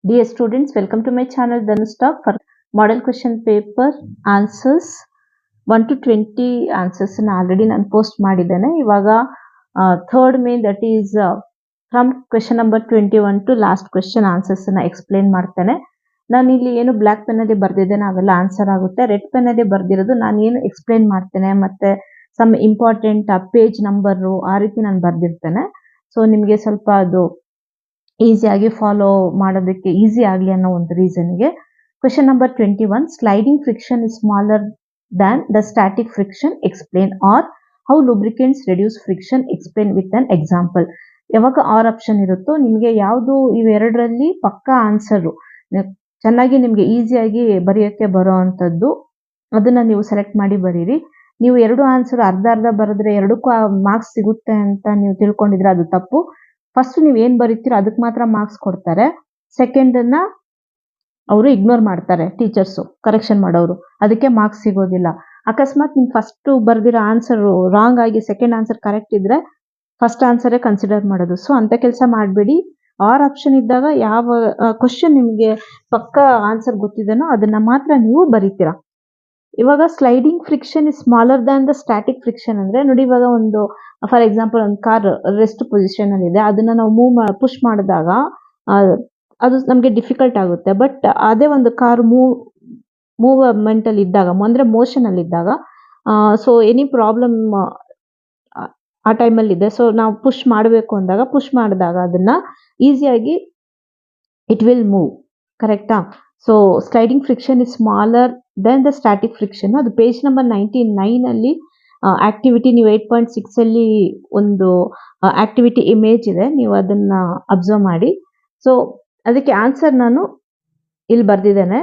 Dear students, welcome to my channel Dhanustalk for model question paper answers 1 to 20 answers already ನಾನು post ಮಾಡಿದ್ದೇನೆ. ಇವಾಗ third main that is from question number 21 to last question answers ಅನ್ನ explain ಮಾಡ್ತೇನೆ. ನಾನು ಇಲ್ಲಿ ಏನು black pen ಅಲ್ಲಿ ಬರ್ದಿದ್ದೇನೆ ಅವೆಲ್ಲ ಆನ್ಸರ್ ಆಗುತ್ತೆ. ರೆಡ್ ಪೆನ್ ಅಲ್ಲಿ ಬರ್ದಿರೋದು ನಾನು ಏನು ಎಕ್ಸ್ಪ್ಲೇನ್ ಮಾಡ್ತೇನೆ ಮತ್ತೆ ಸಮ್ ಇಂಪಾರ್ಟೆಂಟ್ ಪೇಜ್ ನಂಬರ್ ಆ ರೀತಿ ನಾನು ಬರ್ದಿರ್ತೇನೆ. ಸೊ ನಿಮಗೆ ಸ್ವಲ್ಪ ಅದು ಈಸಿಯಾಗಿ ಫಾಲೋ ಮಾಡೋದಕ್ಕೆ ಈಸಿ ಆಗಲಿ ಅನ್ನೋ ಒಂದು ರೀಸನ್ಗೆ. Question number 21, sliding friction is smaller than the static friction, explain. Or how lubricants reduce friction, explain with an example. ಯಾವಾಗ ಆರ್ ಆಪ್ಷನ್ ಇರುತ್ತೋ ನಿಮಗೆ ಯಾವುದು ಇವೆರಡರಲ್ಲಿ ಪಕ್ಕಾ ಆನ್ಸರು ಚೆನ್ನಾಗಿ ನಿಮಗೆ ಈಸಿಯಾಗಿ ಬರೆಯೋಕ್ಕೆ ಬರೋ ಅಂಥದ್ದು ಅದನ್ನ ನೀವು ಸೆಲೆಕ್ಟ್ ಮಾಡಿ ಬರೀರಿ. ನೀವು ಎರಡು ಆನ್ಸರ್ ಅರ್ಧ ಅರ್ಧ ಬರೆದ್ರೆ ಎರಡಕ್ಕೂ ಮಾರ್ಕ್ಸ್ ಸಿಗುತ್ತೆ ಅಂತ ನೀವು ತಿಳ್ಕೊಂಡಿದ್ರೆ ಅದು ತಪ್ಪು. ಫಸ್ಟ್ ನೀವು ಏನ್ ಬರೀತೀರೋ ಅದಕ್ಕೆ ಮಾತ್ರ ಮಾರ್ಕ್ಸ್ ಕೊಡ್ತಾರೆ. ಸೆಕೆಂಡ್ ಅನ್ನ ಅವರು ಇಗ್ನೋರ್ ಮಾಡ್ತಾರೆ ಟೀಚರ್ಸು, ಕರೆಕ್ಷನ್ ಮಾಡೋರು, ಅದಕ್ಕೆ ಮಾರ್ಕ್ಸ್ ಸಿಗೋದಿಲ್ಲ. ಅಕಸ್ಮಾತ್ ನೀವು ಫಸ್ಟ್ ಬರ್ದಿರೋ ಆನ್ಸರ್ ರಾಂಗ್ ಆಗಿ ಸೆಕೆಂಡ್ ಆನ್ಸರ್ ಕರೆಕ್ಟ್ ಇದ್ರೆ ಫಸ್ಟ್ ಆನ್ಸರೇ ಕನ್ಸಿಡರ್ ಮಾಡೋದು. ಸೊ ಅಂತ ಕೆಲಸ ಮಾಡಬೇಡಿ. ಆರ್ ಆಪ್ಷನ್ ಇದ್ದಾಗ ಯಾವ ಕ್ವಶನ್ ನಿಮಗೆ ಪಕ್ಕ ಆನ್ಸರ್ ಗೊತ್ತಿದೆನೋ ಅದನ್ನ ಮಾತ್ರ ನೀವು ಬರೀತೀರಾ. ಇವಾಗ sliding friction is smaller than the static friction ಅಂದ್ರೆ ನೋಡಿ, ಇವಾಗ ಒಂದು ಫಾರ್ ಎಕ್ಸಾಂಪಲ್ ಒಂದು ಕಾರ್ ರೆಸ್ಟ್ ಪೊಸಿಷನ್ ಅಲ್ಲಿ ಇದೆ, ಅದನ್ನ ನಾವು ಪುಷ್ ಮಾಡಿದಾಗ ಅದು ನಮಗೆ ಡಿಫಿಕಲ್ಟ್ ಆಗುತ್ತೆ. ಬಟ್ ಅದೇ ಒಂದು ಕಾರ್ ಮೂವ್ಮೆಂಟ್ ಅಲ್ಲಿ ಇದ್ದಾಗ ಅಂದ್ರೆ ಮೋಷನ್ ಅಲ್ಲಿ ಇದ್ದಾಗ ಸೊ ಎನಿ ಪ್ರಾಬ್ಲಮ್ ಆ ಟೈಮಲ್ಲಿ ಇದೆ, ಸೊ ನಾವು ಪುಷ್ ಮಾಡಬೇಕು ಅಂದಾಗ ಪುಷ್ ಮಾಡಿದಾಗ ಅದನ್ನ ಈಸಿಯಾಗಿ ಇಟ್ ವಿಲ್ ಮೂವ್. ಕರೆಕ್ಟಾ? So sliding friction is smaller than the static friction. ಅದು ಪೇಜ್ ನಂಬರ್ 99 ಅಲ್ಲಿ ಆಕ್ಟಿವಿಟಿ ನೀವು 8.6 ಅಲ್ಲಿ ಒಂದು ಆಕ್ಟಿವಿಟಿ ಇಮೇಜ್ ಇದೆ, ನೀವು ಅದನ್ನ ಅಬ್ಸರ್ವ್ ಮಾಡಿ. ಸೊ ಅದಕ್ಕೆ ಆನ್ಸರ್ ನಾನು ಇಲ್ಲಿ ಬರ್ದಿದ್ದೇನೆ.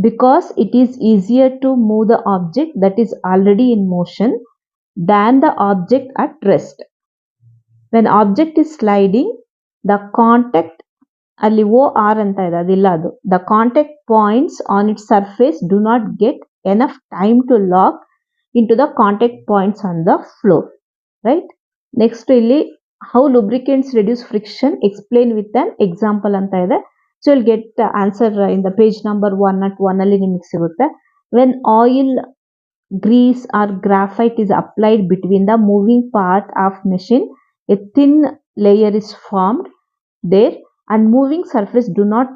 Because it is easier to move the object that is already in motion than the object at rest. When object is sliding the contact ಅಲ್ಲಿ OR ಅಂತ ಇದೆ, ಅದಿಲ್ಲ ಅದು. The contact points on it surface do not get enough time to lock in to the contact points on the floor. Right? Next ಇಲ್ಲಿ how lubricants reduce friction, explain with an example ಅಂತ ಇದೆ. So will get answer in the page number 101 ಅಲ್ಲಿ ನಿಮಗೆ ಸಿಗುತ್ತೆ. When oil, grease or graphite is applied between the moving part of machine, a thin layer is formed there and moving surface do not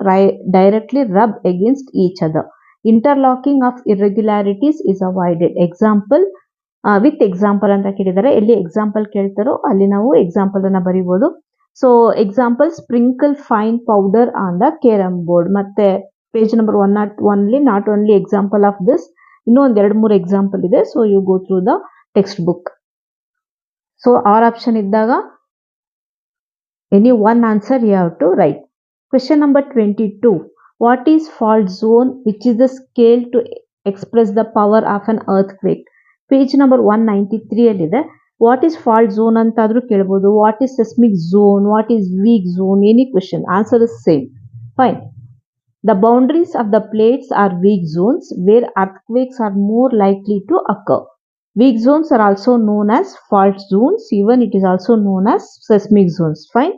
directly rub against each other. Interlocking of irregularities is avoided. Example with example ಅಂತ ಕೇಳಿದ್ದಾರೆ. ಎಲ್ಲಿ example ಕೇಳ್ತಾರೋ ಅಲ್ಲಿ ನಾವು example ಅನ್ನ ಬರೀಬಹುದು. So example, sprinkle fine powder on the carrom board. ಮತ್ತೆ page number 101 ಅಲ್ಲಿ not only example of this, ಇನ್ನೂ ಒಂದ್ 2-3 ಎಕ್ಸಾಂಪಲ್ ಇದೆ. So you go through the textbook. So or option ಇದ್ದಾಗ any one answer you have to write. Question number 22, what is fault zone which is the scale to express the power of an earthquake. Page number 193 ಅಲ್ಲಿದೆ. What is fault zone ಅಂತಾದ್ರೂ ಕೇಳ್ಬೋದು, what is seismic zone, what is weak zone, any question answer is same. Fine. The boundaries of the plates are weak zones where earthquakes are more likely to occur. Weak zones are also known as fault zones. Even it is also known as seismic zones. Fine.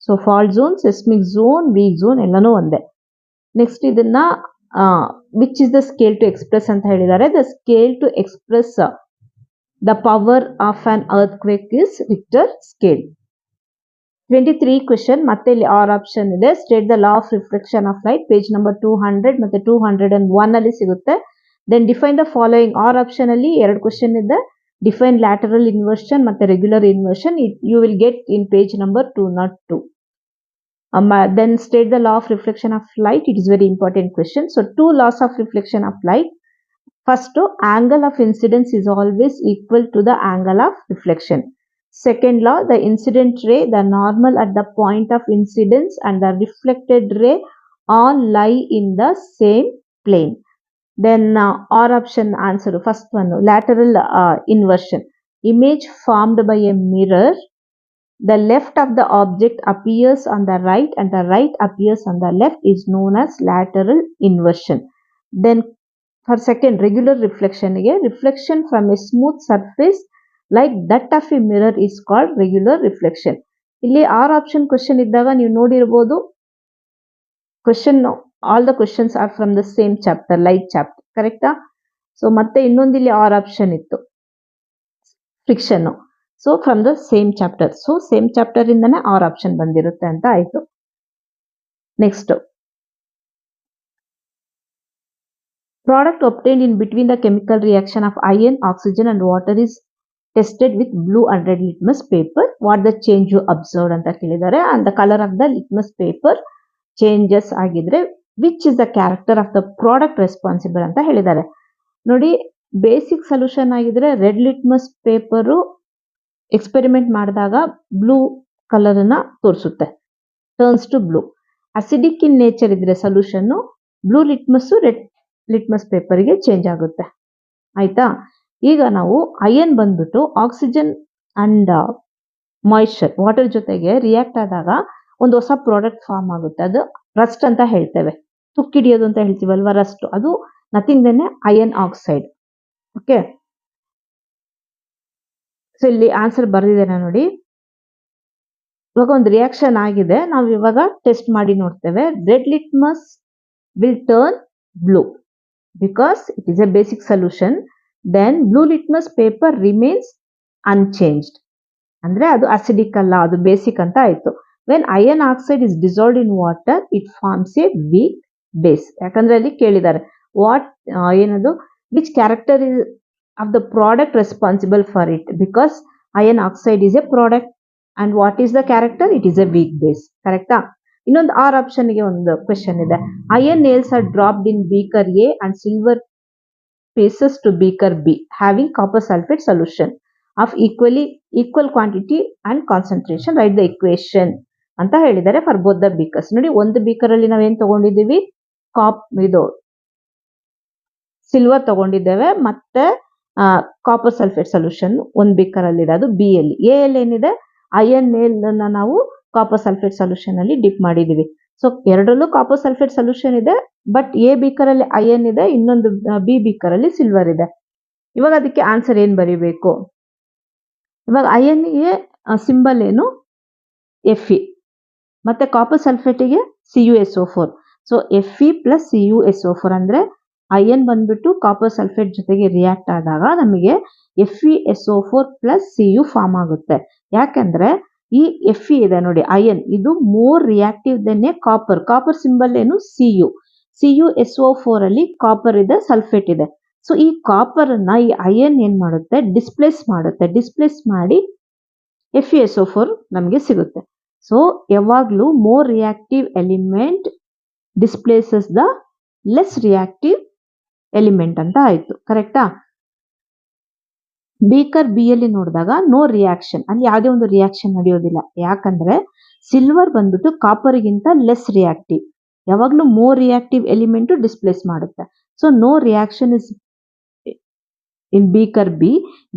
So fault zone, seismic zone, weak zone ellanu onde. Next idanna which is the scale to express anta helidare. The scale to express the power of an earthquake is Richter scale. 23 question ಮತ್ತೆ ಇಲ್ಲಿ or option ಇದೆ. State the law of reflection of light. Page number 200 ಮತ್ತೆ 201 ಅಲ್ಲಿ ಸಿಗುತ್ತೆ. Then define the following. Or option ಅಲ್ಲಿ 2 question ಇದೆ. Define lateral inversion ಮತ್ತೆ regular inversion. You will get in page number 202. Then state the law of reflection of light. It is very important question. So 2 laws of reflection of light. First, angle of incidence is always equal to the angle of reflection. Second law, the incident ray, the normal at the point of incidence and the reflected ray all lie in the same plane. Then R option answer. First one, lateral inversion. Image formed by a mirror. The left of the object appears on the right and the right appears on the left is known as lateral inversion. Then for second, regular reflection. Again, reflection from a smooth surface like that of a mirror is called regular reflection. ಇಲ್ಲಿ or option question ಇದ್ದಾಗ ನೀವು ನೋಡಿರಬಹುದು question all the questions are from the same chapter, like chapter, ಕರೆಕ್ಟಾ? So ಮತ್ತೆ ಇನ್ನೊಂದಿಲ್ಲಿ R option ಇತ್ತು, friction. So from the same chapter, so same chapter ಇಂದಾನೆ R option ಬಂದಿರುತ್ತೆ ಅಂತ ಆಯ್ತು. Next, product obtained in between the chemical reaction of iron, oxygen and water is tested with blue and red litmus paper. What the change you observed ಅಂತ ಕೇಳಿದ್ದಾರೆ. And the color of the litmus paper changes ಆಗಿದ್ರೆ which is the character of the product responsible ಅಂತ ಹೇಳಿದ್ದಾರೆ. ನೋಡಿ, basic solution ಆಗಿದ್ರೆ red litmus paper experiment ಮಾಡಿದಾಗ blue colour ಅನ್ನ ತೋರಿಸುತ್ತೆ, turns to blue. Acidic in nature ಇದ್ರೆ solution blue litmus red litmus ಪೇಪರ್ಗೆ ಚೇಂಜ್ ಆಗುತ್ತೆ. ಆಯ್ತಾ? ಈಗ ನಾವು ಅಯನ್ ಬಂದ್ಬಿಟ್ಟು ಆಕ್ಸಿಜನ್ ಅಂಡ್ ಮಾಯಿಶ್ಚರ್ ವಾಟರ್ ಜೊತೆಗೆ ರಿಯಾಕ್ಟ್ ಆದಾಗ ಒಂದು ಹೊಸ ಪ್ರಾಡಕ್ಟ್ ಫಾರ್ಮ್ ಆಗುತ್ತೆ. ಅದು ರಸ್ಟ್ ಅಂತ ಹೇಳ್ತೇವೆ, ತುಕ್ಕಿಡಿಯೋದು ಅಂತ ಹೇಳ್ತೀವಲ್ವಾ, ರಸ್ಟ್. ಅದು nothing than iron oxide. Okay, so ಇಲ್ಲಿ ಆನ್ಸರ್ ಬರೆದಿದ್ದೇನೆ ನೋಡಿ. ಇವಾಗ ಒಂದು ರಿಯಾಕ್ಷನ್ ಆಗಿದೆ, ನಾವು ಇವಾಗ ಟೆಸ್ಟ್ ಮಾಡಿ ನೋಡ್ತೇವೆ. Red litmus will turn blue because it is a basic solution. Then blue litmus paper remains unchanged. ಅಂದ್ರೆ ಅದು ಅಸಿಡಿಕ್ ಅಲ್ಲ, ಅದು ಬೇಸಿಕ್ ಅಂತ ಆಯ್ತು. when iron oxide is dissolved in water it forms a weak base. ಯಾಕಂದ್ರೆ ಅಲ್ಲಿ ಕೇಳಿದ್ದಾರೆ what ಏನದು which character is of the product responsible for it, because iron oxide is a product and what is the character? It is a weak base. ಕರೆಕ್ಟಾ? ಇನ್ನೊಂದು R option ಗೆ ಒಂದು question ಇದೆ. Iron nails are dropped in beaker A and silver pieces to beaker B having copper sulphate solution of equal quantity and concentration. Write the equation ಅಂತ ಹೇಳಿದ್ದಾರೆ for both the ಬೀಕರ್ಸ್. ನೋಡಿ, ಒಂದು beaker ಅಲ್ಲಿ ನಾವೇನ್ ತಗೊಂಡಿದ್ದೀವಿ, ಇದು ಸಿಲ್ವರ್ ತಗೊಂಡಿದ್ದೇವೆ, ಮತ್ತೆ ಕಾಪರ್ ಸಲ್ಫೇಟ್ ಸೊಲ್ಯೂಷನ್ ಒಂದು ಬೀಕರ್ ಅಲ್ಲಿ ಇದೆ, ಅದು ಬಿ ಅಲ್ಲಿ. ಎ ಅಲ್ಲಿ ಏನಿದೆ, ಐರನ್ ನೇಲ್ ಅನ್ನ ನಾವು ಕಾಪರ್ ಸಲ್ಫೇಟ್ ಸೊಲ್ಯೂಷನ್ ಅಲ್ಲಿ ಡಿಪ್ ಮಾಡಿದೀವಿ. ಸೊ ಎರಡರಲ್ಲೂ ಕಾಪರ್ ಸಲ್ಫೇಟ್ ಸೊಲ್ಯೂಷನ್ ಇದೆ, ಬಟ್ ಎ ಬೀಕರ್ ಅಲ್ಲಿ ಐರನ್ ಇದೆ, ಇನ್ನೊಂದು ಬಿ ಬೀಕರ್ ಅಲ್ಲಿ ಸಿಲ್ವರ್ ಇದೆ. ಇವಾಗ ಅದಕ್ಕೆ ಆನ್ಸರ್ ಏನ್ ಬರೀಬೇಕು? ಇವಾಗ ಐರನ್ ಗೆ ಸಿಂಬಲ್ ಏನು? Fe. ಮತ್ತೆ ಕಾಪರ್ ಸಲ್ಫೇಟಿಗೆ CuSO4. So Fe plus CuSO4 ಅಂದ್ರೆ ಐರನ್ ಬಂದ್ಬಿಟ್ಟು ಕಾಪರ್ ಸಲ್ಫೇಟ್ ಜೊತೆಗೆ ರಿಯಾಕ್ಟ್ ಆದಾಗ ನಮಗೆ FeSO4 ಪ್ಲಸ್ Cu ಫಾರ್ಮ್ ಆಗುತ್ತೆ. ಯಾಕಂದ್ರೆ ಈ Fe ಇದೆ ನೋಡಿ, ಐರನ್ ಇದು more reactive than a copper. Copper symbol ಏನು? CuSO4 ಅಲ್ಲಿ ಕಾಪರ್ ಇದೆ, ಸಲ್ಫೇಟ್ ಇದೆ. ಸೊ ಈ ಕಾಪರ್ ಅನ್ನ ಈ ಐರನ್ ಏನ್ ಮಾಡುತ್ತೆ? ಡಿಸ್ಪ್ಲೇಸ್ ಮಾಡುತ್ತೆ. ಡಿಸ್ಪ್ಲೇಸ್ ಮಾಡಿ FeSO4 ನಮಗೆ ಸಿಗುತ್ತೆ. ಸೊ ಯಾವಾಗ್ಲೂ more reactive element displaces the less reactive element ಅಂತ ಆಯ್ತು. ಕರೆಕ್ಟಾ? ಬೀಕರ್ ಬಿ ಅಲ್ಲಿ ನೋಡಿದಾಗ ನೋ ರಿಯಾಕ್ಷನ್, ಅಲ್ಲಿ ಯಾವುದೇ ಒಂದು ರಿಯಾಕ್ಷನ್ ನಡೆಯೋದಿಲ್ಲ. ಯಾಕಂದ್ರೆ ಸಿಲ್ವರ್ ಬಂದ್ಬಿಟ್ಟು ಕಾಪರ್ಗಿಂತ ಲೆಸ್ ರಿಯಾಕ್ಟಿವ್. ಯಾವಾಗ್ಲೂ ಮೋರ್ ರಿಯಾಕ್ಟಿವ್ ಎಲಿಮೆಂಟ್ ಡಿಸ್ಪ್ಲೇಸ್ ಮಾಡುತ್ತೆ. So no reaction is in beaker B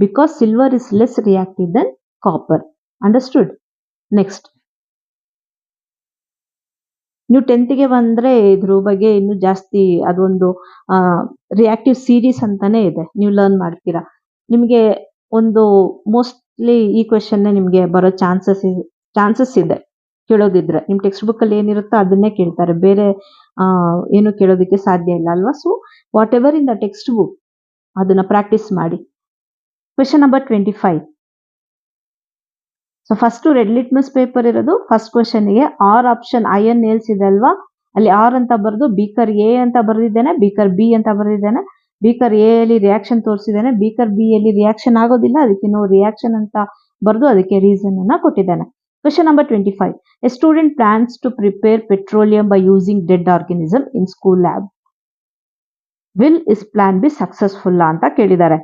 because silver is less reactive than copper. Understood? Next, ನೀವು 10th ಗೆ ಬಂದ್ರೆ ಇದ್ರ ಬಗ್ಗೆ ಇನ್ನು ಜಾಸ್ತಿ ಅದೊಂದು ರಿಯಾಕ್ಟಿವ್ ಸೀರೀಸ್ ಅಂತಾನೆ ಇದೆ, ನೀವು ಲರ್ನ್ ಮಾಡ್ತೀರಾ. ನಿಮಗೆ ಒಂದು ಮೋಸ್ಟ್ಲಿ ಈ ಕ್ವೆಶನ್ ನಿಮಗೆ ಬರೋ ಚಾನ್ಸಸ್ ಇದೆ ಕೇಳೋದಿದ್ರೆ. ನಿಮ್ ಟೆಕ್ಸ್ಟ್ ಬುಕ್ ಅಲ್ಲಿ ಏನಿರುತ್ತೋ ಅದನ್ನೇ ಕೇಳ್ತಾರೆ, ಬೇರೆ ಏನು ಕೇಳೋದಕ್ಕೆ ಸಾಧ್ಯ ಇಲ್ಲ ಅಲ್ವಾ. So what ever in the text book ಅದನ್ನ ಪ್ರಾಕ್ಟೀಸ್ ಮಾಡಿ. Question number 25. So first red litmus paper ಇರೋದು ಫಸ್ಟ್ ಕ್ವೆಶನ್ ಗೆ ಆರ್ ಆಪ್ಷನ್ ಐರನ್ ನೇಲ್ಸ್ ಇದೆ ಅಲ್ವಾ, ಅಲ್ಲಿ ಆರ್ ಅಂತ ಬರೆದು ಬೀಕರ್ ಎ ಅಂತ ಬರೆದಿದ್ದೇನೆ, ಬೀಕರ್ ಬಿ ಅಂತ ಬರೆದಿದ್ದೇನೆ. ಬೀಕರ್ ಎ ಅಲ್ಲಿ ರಿಯಾಕ್ಷನ್ ತೋರಿಸಿದ್ದೇನೆ, ಬೀಕರ್ ಬಿ ಅಲ್ಲಿ ರಿಯಾಕ್ಷನ್ ಆಗೋದಿಲ್ಲ, ಅದಕ್ಕೆ ನೋ ರಿಯಾಕ್ಷನ್ ಅಂತ ಬರೆದು ಅದಕ್ಕೆ ರೀಸನ್ ಅನ್ನ ಕೊಟ್ಟಿದ್ದೇನೆ. Question number 25. A student plans to prepare petroleum by using dead organism in school lab. Will is plan be successful ಅಂತ ಕೇಳಿದ್ದಾರೆ.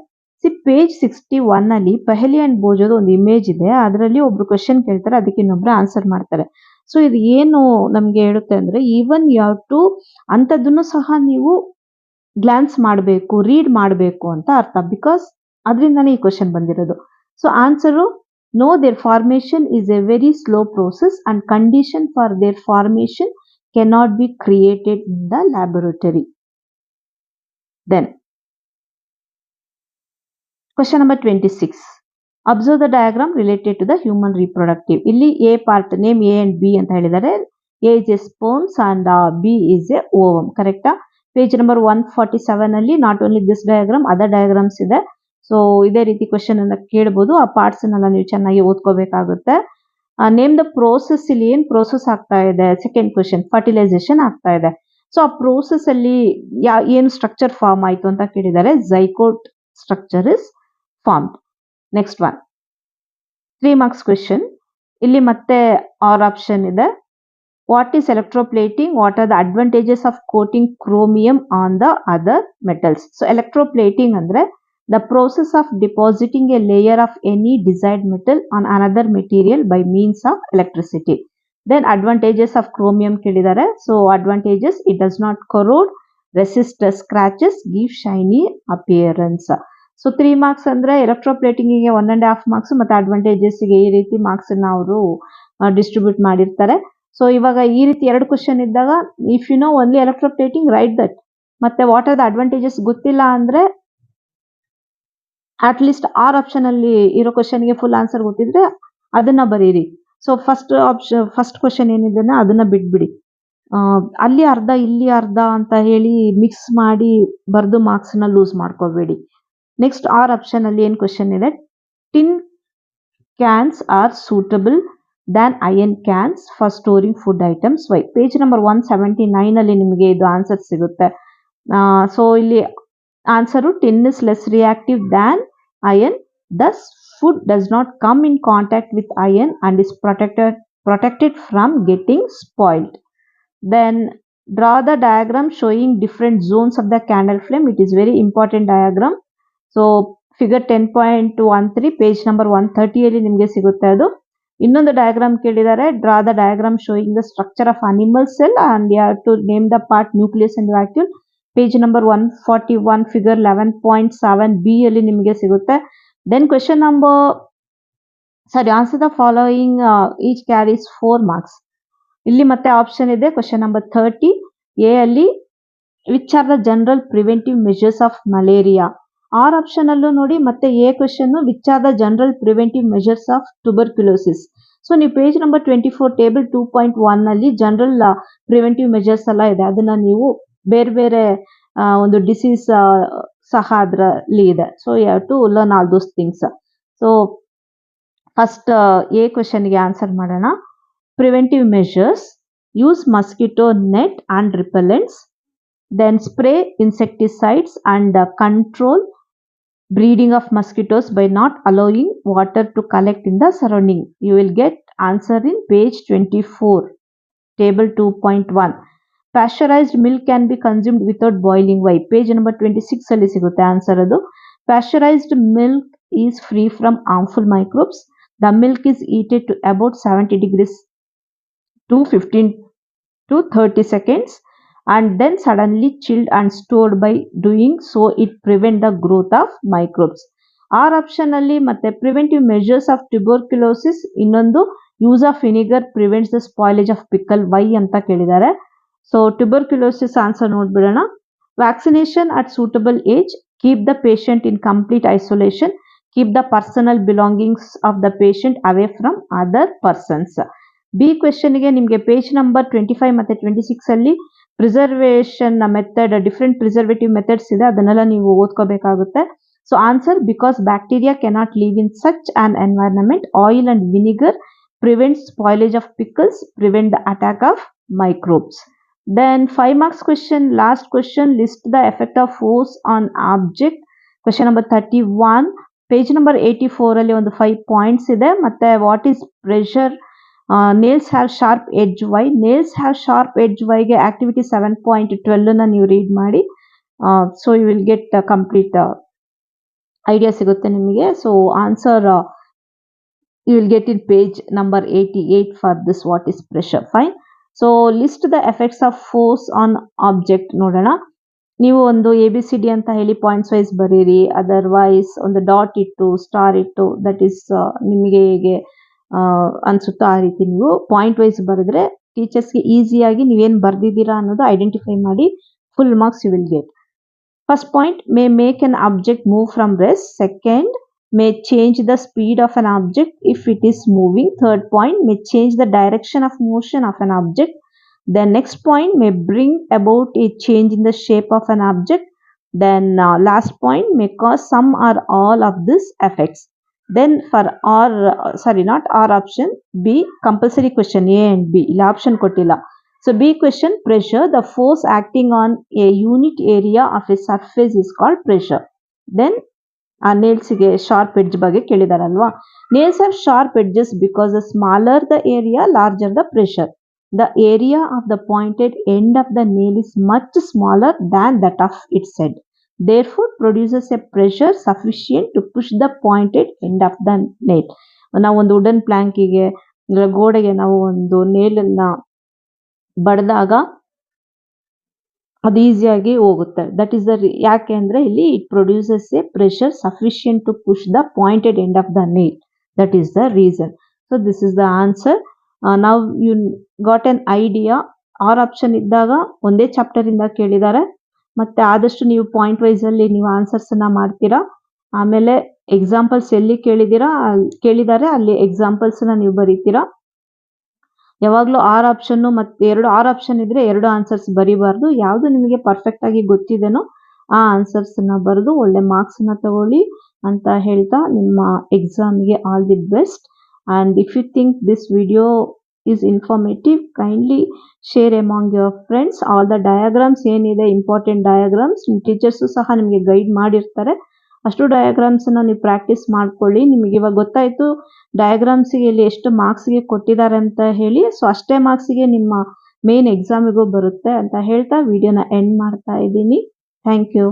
ಪೇಜ್ 61 ಅಲ್ಲಿ ಪೆಹಲಿ ಅಂಡ್ ಬೋಜೋದ ಒಂದು ಇಮೇಜ್ ಇದೆ, ಅದರಲ್ಲಿ ಒಬ್ರು ಕ್ವೆಶನ್ ಕೇಳ್ತಾರೆ, ಅದಕ್ಕೆ ಇನ್ನೊಬ್ರು ಆನ್ಸರ್ ಮಾಡ್ತಾರೆ. ಸೊ ಇದು ಏನು ನಮ್ಗೆ ಹೇಳುತ್ತೆ ಅಂದ್ರೆ, ಈವನ್ ಯು ಹ್ಯಾವ್ ಟು ಅಂತದನ್ನು ಸಹ ನೀವು ಗ್ಲಾನ್ಸ್ ಮಾಡಬೇಕು, ರೀಡ್ ಮಾಡಬೇಕು ಅಂತ ಅರ್ಥ. ಬಿಕಾಸ್ ಅದರಿಂದಾನೇ ಈ ಕ್ವೆಶನ್ ಬಂದಿರೋದು. So answer no, their formation is a very slow process and condition for their formation cannot be created in the laboratory. Then question number 26. Observe the diagram related to the human reproductive. ಇಲ್ಲಿ A part name A and B ಅಂತ ಹೇಳಿದ್ದಾರೆ. A is a sperms and B is a ovum. Correct? Page number 147 ಅಲ್ಲಿ not only this diagram, other diagrams ಇದೆ. So ಇದೇ ರೀತಿ question ಅನ್ನ ಕೇಳಬಹುದು. ಆ ಪಾರ್ಟ್ಸ್ ಅನ್ನೆಲ್ಲ ನೀವು ಚೆನ್ನಾಗಿ ಓದ್ಕೋಬೇಕಾಗುತ್ತೆ. ನೇಮ್ ದ ಪ್ರೋಸೆಸ್, ಇಲ್ಲಿ ಏನ್ ಪ್ರೋಸೆಸ್ ಆಗ್ತಾ ಇದೆ? ಸೆಕೆಂಡ್ ಕ್ವೆಶನ್, ಫರ್ಟಿಲೈಸೇಷನ್ ಆಗ್ತಾ ಇದೆ. ಸೊ ಆ ಪ್ರೋಸೆಸ್ ಅಲ್ಲಿ ಏನು ಸ್ಟ್ರಕ್ಚರ್ ಫಾರ್ಮ್ ಆಯ್ತು ಅಂತ ಕೇಳಿದ್ದಾರೆ. Zygote structure is formed. Next one 3 marks question. ಇಲ್ಲಿ ಮತ್ತೆ ಆರ್ ಆಪ್ಷನ್ ಇದೆ. What is electroplating? What are the advantages of coating chromium on the other metals? So electroplating andre the process of depositing a layer of any desired metal on another material by means of electricity. Then advantages of chromium kelidare. So advantages, it does not corrode, resist scratches, give shiny appearance. So 3 marks andre electroplating ಗೆ 1.5 marks ಮತ್ತೆ advantages ಗೆ ಈ ರೀತಿ marks ಅನ್ನು ಅವರು distribute ಮಾಡಿರ್ತಾರೆ. So ಇವಾಗ ಈ ರೀತಿ 2 ಕ್ವೆಶನ್ ಇದ್ದಾಗ if you know only electroplating write that. ಮತ್ತೆ ವಾಟ್ ಆರ್ ದ ಅಡ್ವಾಂಟೇಜಸ್ ಗೊತ್ತಿಲ್ಲ ಅಂದ್ರೆ ಅಟ್ ಲೀಸ್ಟ್ ಆರ್ ಆಪ್ಷನ್ ಅಲ್ಲಿ ಇರೋ ಕ್ವೆಶನ್ಗೆ ಫುಲ್ ಆನ್ಸರ್ ಗೊತ್ತಿದ್ರೆ ಅದನ್ನ ಬರೀರಿ. ಸೊ ಫಸ್ಟ್ ಕ್ವೆಶನ್ ಏನಿದೆ ಅದನ್ನ ಬಿಟ್ಬಿಡಿ. ಅಲ್ಲಿ ಅರ್ಧ ಇಲ್ಲಿ ಅರ್ಧ ಅಂತ ಹೇಳಿ ಮಿಕ್ಸ್ ಮಾಡಿ ಬರ್ದು ಮಾರ್ಕ್ಸ್ ನ ಲೂಸ್ ಮಾಡ್ಕೋಬೇಡಿ. ನೆಕ್ಸ್ಟ್ ಆರ್ ಆಪ್ಷನ್ ಅಲ್ಲಿ ಏನ್ ಕ್ವೆಶನ್ ಇದೆ? Tin cans are suitable than iron cans for storing food items. Why? Page number 179 ಅಲ್ಲಿ ನಿಮಗೆ ಇದು ಆನ್ಸರ್ ಸಿಗುತ್ತೆ. ಸೊ ಇಲ್ಲಿ answer tin is less reactive than iron, thus food does not come in contact with iron and is protected from getting spoiled. Then draw the diagram showing different zones of the candle flame. It is very important diagram. So figure 10.13 page number 130 ಅಲ್ಲಿ ನಿಮಗೆ ಸಿಗುತ್ತೆ ಅದು. ಇನ್ನೊಂದು diagram ಕೇಳಿದ್ದಾರೆ. Draw the diagram showing the structure of animal cell and you have to name the part nucleus and vacuole. Page number 141 figure 11.7 B ಅಲ್ಲಿ ನಿಮಗೆ ಸಿಗುತ್ತೆ. Then question number answer the following each carries 4 marks. ಇಲ್ಲಿ ಮತ್ತೆ option ಇದೆ. Question number 30 A ಅಲ್ಲಿ which are the general preventive measures of malaria. Or option ಅಲ್ಲೂ ನೋಡಿ ಮತ್ತೆ a question which are the general preventive measures of tuberculosis. So ನೀವು page number 24 table 2.1 ಅಲ್ಲಿ general preventive measures ಎಲ್ಲ ಇದೆ. ಅದನ್ನ ನೀವು ಬೇರೆ ಬೇರೆ ಒಂದು ಡಿಸೀಸ್ ಸಹ ಅದರಲ್ಲಿ ಇದೆ. So you have to learn all those things. So first A ಕ್ವೆಶನ್ಗೆ ಆನ್ಸರ್ ಮಾಡೋಣ. Preventive measures: use mosquito net and repellents, then spray insecticides and control breeding of mosquitoes by not allowing water to collect in the surrounding. You will get answer in page 24 table 2.1. Pasteurized milk can be consumed without boiling. Why? Page number 26 ಅಲ್ಲಿ ಸಿಗುತ್ತೆ answer ಅದು. Pasteurized milk is free from harmful microbes. The milk is heated to about 70 degrees to 15 to 30 seconds and then suddenly chilled and stored. By doing so it prevent the growth of microbes. Or option ಅಲ್ಲಿ ಮತ್ತೆ preventive measures of tuberculosis, ಇನ್ನೊಂದು use of vinegar prevents the spoilage of pickle. Why ಅಂತ ಕೇಳಿದ್ದಾರೆ. So tuberculosis answer ನೋಡ್ಬಿಡೋಣ. Vaccination at suitable age, keep the patient in complete isolation, keep the personal belongings of the patient away from other persons. B ಕ್ವೆಶನ್ಗೆ ನಿಮಗೆ page number 25 ಮತ್ತೆ 26 ಅಲ್ಲಿ preservation method, different preservative methods ಇದೆ, ಅದನ್ನೆಲ್ಲ ನೀವು ಓದ್ಕೋಬೇಕಾಗುತ್ತೆ. So answer: because bacteria cannot live in such an environment, oil and vinegar prevent spoilage of pickles, prevent the attack of microbes. Then 5 marks question, last question, list the effect of force on object. Question number 31 page number 84 ಅಲ್ಲಿ ಒಂದು 5 points ಇದೆ. ಮತ್ತೆ what is pressure, nails have sharp edge. Why? Nails have sharp edge. Why ಗೆ activity 7.12 ನ ನೀವು read ಮಾಡಿ. So you will get complete idea ಸಿಗುತ್ತೆ ನಿಮಗೆ. So answer you will get in page number 88 for this what is pressure. Fine. So list the effects of force on object ನೋಡೋಣ. ನೀವು ಒಂದು ABCD ಅಂತ ಹೇಳಿ ಪಾಯಿಂಟ್ಸ್ ವೈಸ್ ಬರೀರಿ, otherwise ಒಂದು dot ಇಟ್ಟು ಸ್ಟಾರ್ ಇಟ್ಟು, ದಟ್ ಈಸ್ ನಿಮಗೆ ಹೇಗೆ ಅನ್ಸುತ್ತೋ ಆ ರೀತಿ ನೀವು ಪಾಯಿಂಟ್ ವೈಸ್ ಬರೆದ್ರೆ ಟೀಚರ್ಸ್ಗೆ ಈಸಿಯಾಗಿ ನೀವೇನು ಬರ್ದಿದ್ದೀರಾ ಅನ್ನೋದು ಐಡೆಂಟಿಫೈ ಮಾಡಿ full marks you will get. First point, may make an object move from rest. Second, may change the speed of an object if it is moving. Third point, may change the direction of motion of an object. Then next point may bring about a change in the shape of an object. Then last point may cause some or all of this effects. Then for or sorry, not or option, B compulsory question A and B. ಇಲ್ಲ option ಕೊಟ್ಟಿಲ್ಲ. So B question, pressure, the force acting on a unit area of a surface is called pressure. Then ನೇಲ್ಸ್ಗೆ sharp edge ಬಗ್ಗೆ ಕೇಳಿದಾರಲ್ವಾ. Nails have sharp edges because the smaller the area, larger the pressure. The area of the pointed end of the nail is much smaller than that of its head. Therefore, produces a pressure sufficient to push the pointed end of the nail. ನಾವು ಒಂದು wooden ಪ್ಲಾಂಕಿಗೆ ಗೋಡೆಗೆ ನಾವು ಒಂದು ನೇಲನ್ನ ಬಡ್ದಾಗ ಅದು ಈಸಿಯಾಗಿ ಹೋಗುತ್ತೆ. That is the ಯಾಕೆ ಅಂದರೆ ಇಲ್ಲಿ it produces a pressure sufficient to push the pointed end of the nail. That is the reason. So this is the answer. ನಾವು you got an idea. Or option ಇದ್ದಾಗ ಒಂದೇ chapter ಇಂದ ಕೇಳಿದ್ದಾರೆ. ಮತ್ತೆ ಆದಷ್ಟು ನೀವು ಪಾಯಿಂಟ್ ವೈಸ್ ಅಲ್ಲಿ ನೀವು ಆನ್ಸರ್ಸ್ ಅನ್ನ ಮಾಡ್ತೀರಾ. ಆಮೇಲೆ ಎಕ್ಸಾಂಪಲ್ಸ್ ಎಲ್ಲಿ ಕೇಳಿದ್ದಾರೆ ಅಲ್ಲಿ ಎಕ್ಸಾಂಪಲ್ಸ್ ನೀವು ಬರೀತೀರಾ. ಯಾವಾಗಲೂ ಆರ್ ಆಪ್ಷನ್ ಮತ್ತೆ ಆರ್ ಆಪ್ಷನ್ ಇದ್ರೆ 2 ಆನ್ಸರ್ಸ್ ಬರಿಬಾರ್ದು. ಯಾವುದು ನಿಮಗೆ ಪರ್ಫೆಕ್ಟ್ ಆಗಿ ಗೊತ್ತಿದೆನೋ ಆ ಆನ್ಸರ್ಸ್ ನ ಬರೆದು ಒಳ್ಳೆ ಮಾರ್ಕ್ಸ್ ನ ತಗೊಳ್ಳಿ ಅಂತ ಹೇಳ್ತಾ ನಿಮ್ಮ ಎಕ್ಸಾಮ್ಗೆ all the best. And if you think this video is informative, kindly share among your friends. All the diagrams ಏನಿದೆ ಇಂಪಾರ್ಟೆಂಟ್ ಡಯಾಗ್ರಾಮ್ಸ್ ಟೀಚರ್ಸ್ ಸಹ ನಿಮಗೆ ಗೈಡ್ ಮಾಡಿರ್ತಾರೆ. ಅಷ್ಟು ಡಯಾಗ್ರಾಮ್ಸ್ ಅನ್ನ ನೀವು ಪ್ರಾಕ್ಟೀಸ್ ಮಾಡ್ಕೊಳ್ಳಿ. ನಿಮಗೆ ಇವಾಗ ಗೊತ್ತಾಯ್ತು ಡಯಾಗ್ರಾಮ್ಸ್ಗೆ ಇಲ್ಲಿ ಎಷ್ಟು ಮಾರ್ಕ್ಸ್ಗೆ ಕೊಟ್ಟಿದ್ದಾರೆ ಅಂತ ಹೇಳಿ. ಸೊ ಅಷ್ಟೇ ಮಾರ್ಕ್ಸ್ಗೆ ನಿಮ್ಮ ಮೇನ್ ಎಕ್ಸಾಮಿಗೂ ಬರುತ್ತೆ ಅಂತ ಹೇಳ್ತಾ ವಿಡಿಯೋನ ಎಂಡ್ ಮಾಡ್ತಾ ಇದ್ದೀನಿ. Thank you.